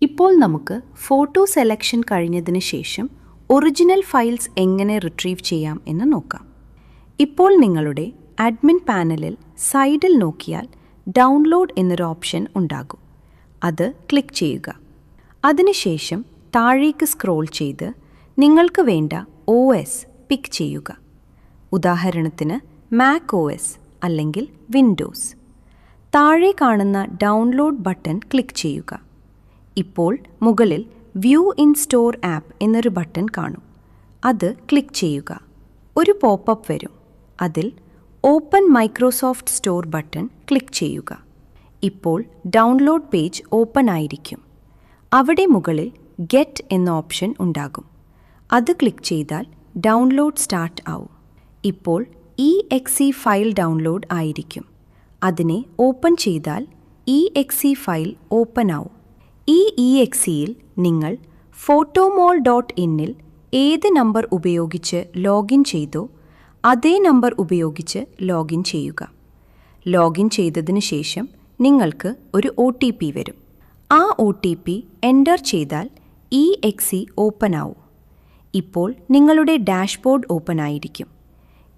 ഇപ്പോൾ നമുക്ക് photo selection കഴിഞ്ഞതിന് ശേഷം ഒറിജിനൽ ഫയൽസ് എങ്ങനെ റിട്രീവ് ചെയ്യാം എന്ന് നോക്കാം. ഇപ്പോൾ നിങ്ങളുടെ അഡ്മിൻ പാനലിൽ സൈഡിൽ നോക്കിയാൽ ഡൗൺലോഡ് എന്നൊരു ഓപ്ഷൻ ഉണ്ടാകും. അത് ക്ലിക്ക് ചെയ്യുക. അതിനുശേഷം താഴേക്ക് സ്ക്രോൾ ചെയ്ത് നിങ്ങൾക്ക് വേണ്ട OS പിക്ക് ചെയ്യുക. ഉദാഹരണത്തിന് മാക് OS അല്ലെങ്കിൽ വിൻഡോസ്. താഴെ കാണുന്ന ഡൗൺലോഡ് ബട്ടൺ ക്ലിക്ക് ചെയ്യുക. ഇപ്പോൾ മുകളിൽ വ്യൂ ഇൻ സ്റ്റോർ ആപ്പ് എന്നൊരു ബട്ടൺ കാണും. അത് ക്ലിക്ക് ചെയ്യുക. ഒരു പോപ്പപ്പ് വരും. അതിൽ open Microsoft store button click ചെയ്യുക. ഇപ്പോൾ ഡൗൺലോഡ് പേജ് ഓപ്പൺ ആയിരിക്കും. അവിടെ മുകളിൽ ഗെറ്റ് എന്ന ഓപ്ഷൻ ഉണ്ടാകും. അത് ക്ലിക്ക് ചെയ്താൽ ഡൗൺലോഡ് സ്റ്റാർട്ട് ആവും. ഇപ്പോൾ exe ഫയൽ ഡൗൺലോഡ് ആയിരിക്കും. അതിനെ ഓപ്പൺ ചെയ്താൽ exe ഫയൽ ഓപ്പൺ ആവും. ഈ exeയിൽ നിങ്ങൾ photomol.inൽ ഏത് നമ്പർ ഉപയോഗിച്ച് ലോഗിൻ ചെയ്തോ അതേ നമ്പർ ഉപയോഗിച്ച് ലോഗിൻ ചെയ്യുക. ലോഗിൻ ചെയ്തതിന് ശേഷം നിങ്ങൾക്ക് ഒരു OTP വരും. ആ OTP എൻ്റർ ചെയ്താൽ exe ഓപ്പൺ ആവും. ഇപ്പോൾ നിങ്ങളുടെ ഡാഷ്ബോർഡ് ഓപ്പൺ ആയിരിക്കും.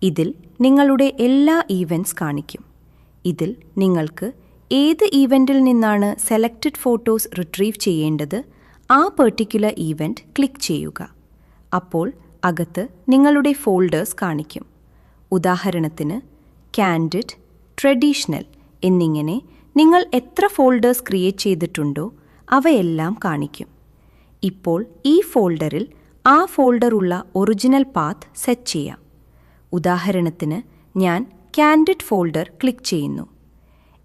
ഇതിൽ നിങ്ങളുടെ എല്ലാ ഈവൻറ്റ്സ് കാണിക്കും. ഇതിൽ നിങ്ങൾക്ക് ഏത് ഈവൻറ്റിൽ നിന്നാണ് സെലക്റ്റഡ് ഫോട്ടോസ് റിട്രീവ് ചെയ്യേണ്ടത് ആ പെർട്ടിക്കുലർ ഈവൻറ്റ് ക്ലിക്ക് ചെയ്യുക. അപ്പോൾ അകത്ത് നിങ്ങളുടെ ഫോൾഡേഴ്സ് കാണിക്കും. ഉദാഹരണത്തിന് കാൻഡിഡ്, ട്രഡീഷണൽ എന്നിങ്ങനെ നിങ്ങൾ എത്ര ഫോൾഡേഴ്സ് ക്രിയേറ്റ് ചെയ്തിട്ടുണ്ടോ അവയെല്ലാം കാണിക്കും. ഇപ്പോൾ ഈ ഫോൾഡറിൽ ആ ഫോൾഡറുള്ള ഒറിജിനൽ പാത്ത് സെറ്റ് ചെയ്യാം. ഉദാഹരണത്തിന് ഞാൻ കാൻഡിഡ് ഫോൾഡർ ക്ലിക്ക് ചെയ്യുന്നു.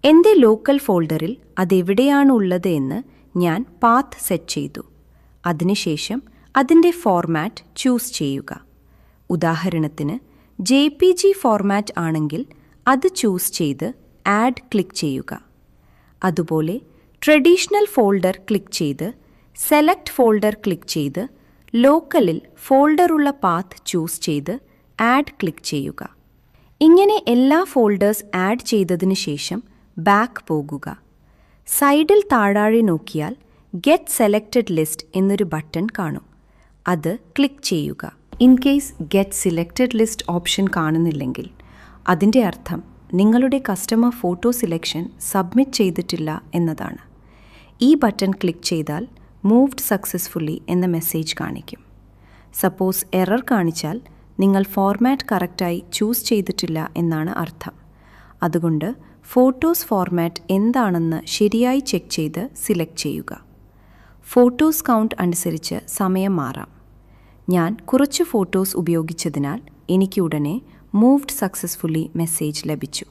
എൻ്റെ ലോക്കൽ ഫോൾഡറിൽ അതെവിടെയാണുള്ളത് എന്ന് ഞാൻ പാത്ത് സെറ്റ് ചെയ്തു. അതിനുശേഷം അതിൻ്റെ ഫോർമാറ്റ് ചൂസ് ചെയ്യുക. ഉദാഹരണത്തിന് JPG ഫോർമാറ്റ് ആണെങ്കിൽ അത് ചൂസ് ചെയ്ത് ആഡ് ക്ലിക്ക് ചെയ്യുക. അതുപോലെ ട്രഡീഷണൽ ഫോൾഡർ ക്ലിക്ക് ചെയ്ത് സെലക്ട് ഫോൾഡർ ക്ലിക്ക് ചെയ്ത് ലോക്കലിൽ ഫോൾഡറുള്ള പാത്ത് ചൂസ് ചെയ്ത് ആഡ് ക്ലിക്ക് ചെയ്യുക. ഇങ്ങനെ എല്ലാ ഫോൾഡേഴ്സ് ആഡ് ചെയ്തതിന് ശേഷം ബാക്ക് പോകുക. സൈഡിൽ താഴെ നോക്കിയാൽ ഗെറ്റ് സെലക്റ്റഡ് ലിസ്റ്റ് എന്നൊരു ബട്ടൺ കാണും. അത് ക്ലിക്ക് ചെയ്യുക. In case get selected list option കാണുന്നില്ലെങ്കിൽ അതിൻ്റെ അർത്ഥം നിങ്ങളുടെ കസ്റ്റമർ ഫോട്ടോ സെലക്ഷൻ സബ്മിറ്റ് ചെയ്തിട്ടില്ല എന്നതാണ്. ഈ ബട്ടൺ ക്ലിക്ക് ചെയ്താൽ മൂവ്ഡ് സക്സസ്ഫുള്ളി എന്ന മെസ്സേജ് കാണിക്കും. സപ്പോസ് എറർ കാണിച്ചാൽ നിങ്ങൾ ഫോർമാറ്റ് കറക്റ്റായി ചൂസ് ചെയ്തിട്ടില്ല എന്നാണ് അർത്ഥം. അതുകൊണ്ട് ഫോട്ടോസ് ഫോർമാറ്റ് എന്താണെന്ന് ശരിയായി ചെക്ക് ചെയ്ത് സിലക്ട് ചെയ്യുക. ഫോട്ടോസ് കൗണ്ട് അനുസരിച്ച് സമയം മാറാം. ഞാൻ കുറച്ച് ഫോട്ടോസ് ഉപയോഗിച്ചതിനാൽ എനിക്ക് ഉടനെ മൂവ്ഡ് സക്സസ്ഫുള്ളി മെസ്സേജ് ലഭിച്ചു.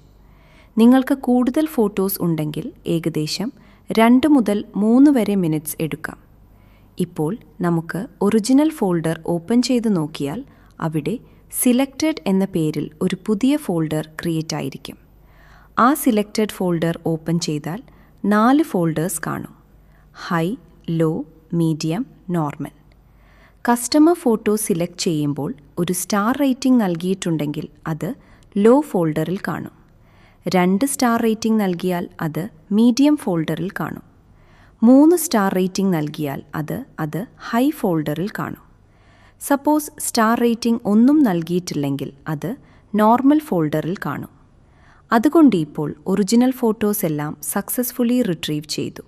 നിങ്ങൾക്ക് കൂടുതൽ ഫോട്ടോസ് ഉണ്ടെങ്കിൽ ഏകദേശം 2 മുതൽ 3 വരെ മിനിറ്റ്സ് എടുക്കാം. ഇപ്പോൾ നമുക്ക് ഒറിജിനൽ ഫോൾഡർ ഓപ്പൺ ചെയ്ത് നോക്കിയാൽ അവിടെ സിലക്റ്റഡ് എന്ന പേരിൽ ഒരു പുതിയ ഫോൾഡർ ക്രിയേറ്റ് ആയിരിക്കും. ആ സിലക്റ്റഡ് ഫോൾഡർ ഓപ്പൺ ചെയ്താൽ 4 ഫോൾഡേഴ്സ് കാണും. High, low, medium, normal. Customer photo select ചെയ്യുമ്പോൾ ഒരു സ്റ്റാർ റേറ്റിംഗ് നൽകിയിട്ടുണ്ടെങ്കിൽ അത് ലോ ഫോൾഡറിൽ കാണും. 2 സ്റ്റാർ റേറ്റിംഗ് നൽകിയാൽ അത് മീഡിയം ഫോൾഡറിൽ കാണും. 3 സ്റ്റാർ റേറ്റിംഗ് നൽകിയാൽ അത് ഹൈ ഫോൾഡറിൽ കാണും. സപ്പോസ് സ്റ്റാർ റേറ്റിംഗ് ഒന്നും നൽകിയിട്ടില്ലെങ്കിൽ അത് നോർമൽ ഫോൾഡറിൽ കാണും. അതുകൊണ്ട് ഇപ്പോൾ ഒറിജിനൽ ഫോട്ടോസ് എല്ലാം സക്സസ്ഫുള്ളി റിട്രീവ് ചെയ്തു.